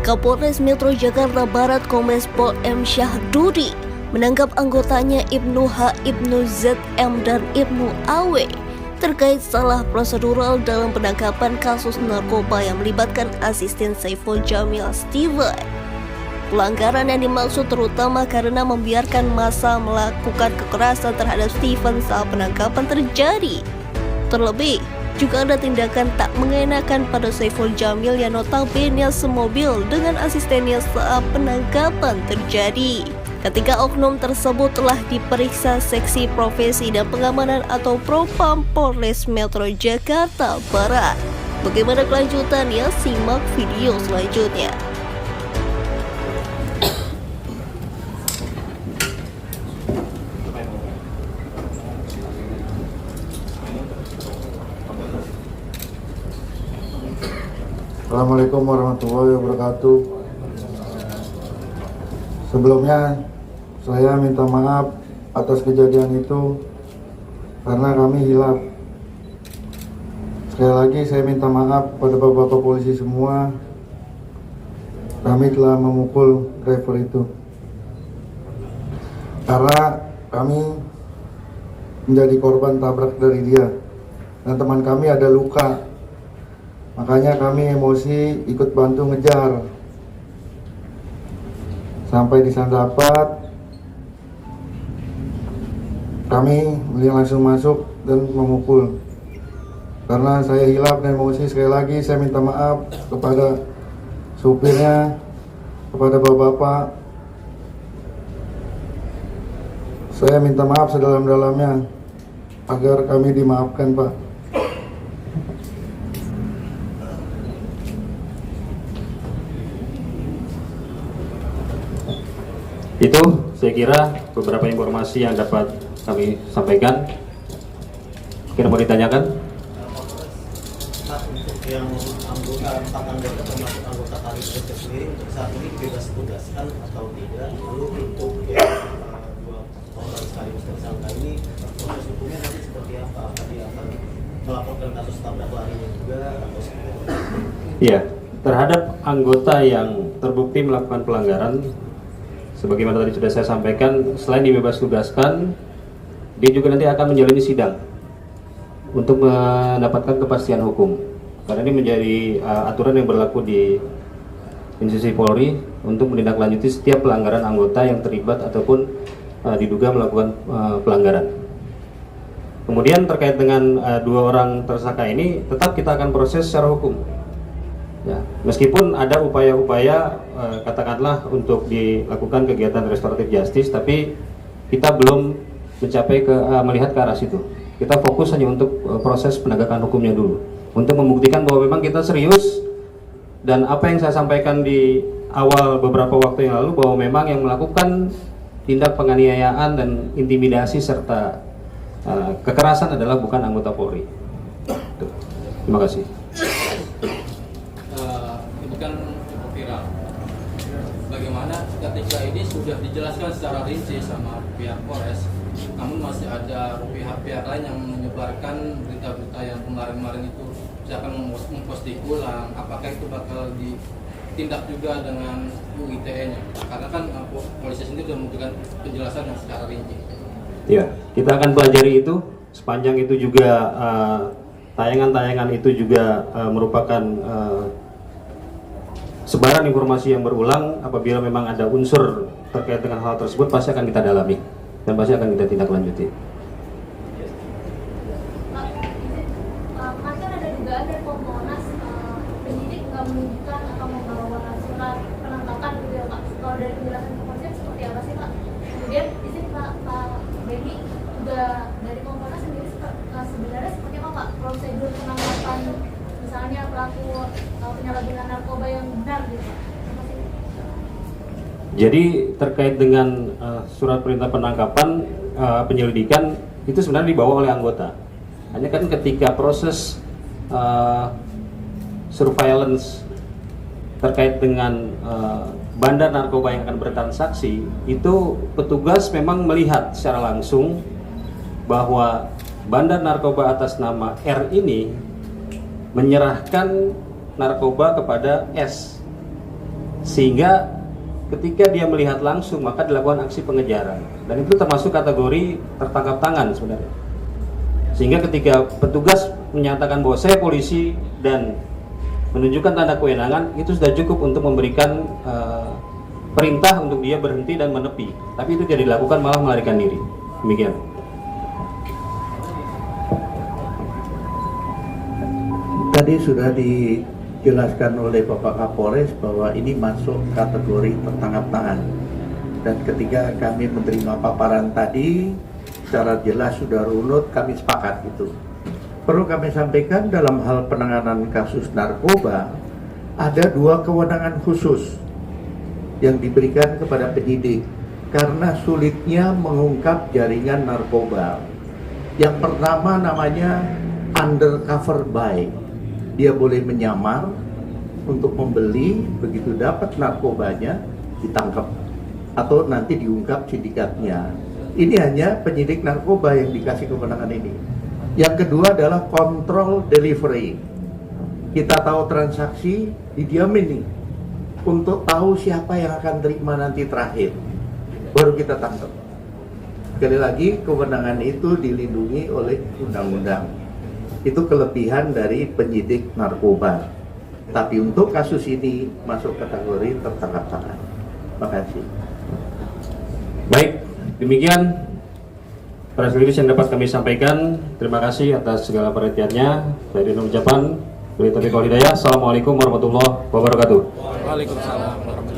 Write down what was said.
Kapolres Metro Jakarta Barat Kombes Pol M. Syahdudi menangkap anggotanya Ibnu H, Ibnu Z, M, dan Ibnu AW terkait salah prosedural dalam penangkapan kasus narkoba yang melibatkan asisten Saiful Jamil Steven. Pelanggaran yang dimaksud terutama karena membiarkan massa melakukan kekerasan terhadap Steven saat penangkapan terjadi. Terlebih, juga ada tindakan tak mengenakan pada Saiful Jamil yang notabene semobil dengan asistennya saat penangkapan terjadi. Ketika oknum tersebut telah diperiksa Seksi Profesi dan Pengamanan atau Propam Polres Metro Jakarta Barat. Bagaimana kelanjutannya? Simak video selanjutnya. Assalamualaikum warahmatullahi wabarakatuh. Sebelumnya saya minta maaf atas kejadian itu karena kami hilaf. Sekali lagi saya minta maaf pada bapak-bapak polisi semua. Kami telah memukul driver itu karena kami menjadi korban tabrak dari dia dan teman kami ada luka. Makanya kami emosi ikut bantu ngejar. Sampai di sana dapat, kami langsung masuk dan memukul. Karena saya hilaf dan emosi, sekali lagi saya minta maaf kepada supirnya, kepada bapak-bapak. Saya minta maaf sedalam-dalamnya agar kami dimaafkan, Pak. Itu saya kira beberapa informasi yang dapat kami sampaikan. Kira mau ditanyakan? Untuk yang empat anggota termasuk anggota kali sendiri untuk saat ini bebas tugaskan atau tidak? Lalu untuk dua orang sekaligus tersangka ini proses hukumnya nanti seperti apa? Apakah dia akan melaporkan kasus tabrak larinya juga atau seperti apa? Iya, terhadap anggota yang terbukti melakukan pelanggaran, sebagaimana tadi sudah saya sampaikan, selain dibebas tugaskan, dia juga nanti akan menjalani sidang untuk mendapatkan kepastian hukum. Karena ini menjadi aturan yang berlaku di institusi Polri untuk menindaklanjuti setiap pelanggaran anggota yang terlibat ataupun diduga melakukan pelanggaran. Kemudian terkait dengan dua orang tersangka ini, tetap kita akan proses secara hukum. Ya, meskipun ada upaya-upaya katakanlah untuk dilakukan kegiatan restoratif justice, tapi kita belum mencapai melihat ke arah situ. Kita fokus hanya untuk proses penegakan hukumnya dulu, untuk membuktikan bahwa memang kita serius. Dan apa yang saya sampaikan di awal beberapa waktu yang lalu, bahwa memang yang melakukan tindak penganiayaan dan intimidasi serta kekerasan adalah bukan anggota Polri. Tuh. Terima kasih. Kan cukup viral. Bagaimana ketika ini sudah dijelaskan secara rinci sama pihak Polres, namun masih ada pihak-pihak lain yang menyebarkan berita-berita yang kemarin-kemarin itu akan memposting ulang. Apakah itu bakal ditindak juga dengan UU-ITE-nya? Karena kan polisi sendiri sudah memberikan penjelasan yang secara rinci. Ya, kita akan pelajari itu. Sepanjang itu juga tayangan-tayangan itu juga merupakan sebaran informasi yang berulang. Apabila memang ada unsur terkait dengan hal tersebut, pasti akan kita dalami dan pasti akan kita tindak lanjuti. Kan ada dugaan dari Kompolnas penyidik nggak menunjukkan atau membawa surat penangkapan gitu ya Pak. Kalau dari penjelasan kepolisian seperti apa sih Pak? Kemudian di sini Pak Benny juga dari Kompolnas sendiri sebenarnya seperti apa Pak prosedur penangkapan misalnya pelaku penyalahgunaan narkoba yang benar gitu. Jadi terkait dengan surat perintah penangkapan, penyelidikan itu sebenarnya dibawa oleh anggota. Hanya kan ketika proses surveillance terkait dengan bandar narkoba yang akan bertransaksi, itu petugas memang melihat secara langsung bahwa bandar narkoba atas nama R ini menyerahkan narkoba kepada S sehingga ketika dia melihat langsung maka dilakukan aksi pengejaran, dan itu termasuk kategori tertangkap tangan sebenarnya. Sehingga ketika petugas menyatakan bahwa saya polisi dan menunjukkan tanda kewenangan, itu sudah cukup untuk memberikan perintah untuk dia berhenti dan menepi. Tapi itu tidak dilakukan, malah melarikan diri. Demikian. Tadi sudah dijelaskan oleh Bapak Kapolres bahwa ini masuk kategori tertangkap tangan. Dan ketika kami menerima paparan tadi, secara jelas sudah runut, kami sepakat itu. Perlu kami sampaikan, dalam hal penanganan kasus narkoba ada 2 kewenangan khusus yang diberikan kepada penyidik karena sulitnya mengungkap jaringan narkoba. Yang pertama namanya undercover buy. Dia boleh menyamar untuk membeli, begitu dapat narkobanya ditangkap atau nanti diungkap sindikatnya. Ini hanya penyidik narkoba yang dikasih kewenangan ini. Yang kedua adalah kontrol delivery. Kita tahu transaksi, didiamin nih untuk tahu siapa yang akan terima nanti terakhir, baru kita tangkap. Sekali lagi, kewenangan itu dilindungi oleh undang-undang. Itu kelebihan dari penyidik narkoba. Tapi untuk kasus ini masuk kategori tertangkap tangan. Terima kasih. Baik, demikian press release yang dapat kami sampaikan. Terima kasih atas segala perhatiannya. Dari ucapan Beli Taufiq Wal Hidayah. Assalamualaikum warahmatullahi wabarakatuh. Waalaikumsalam.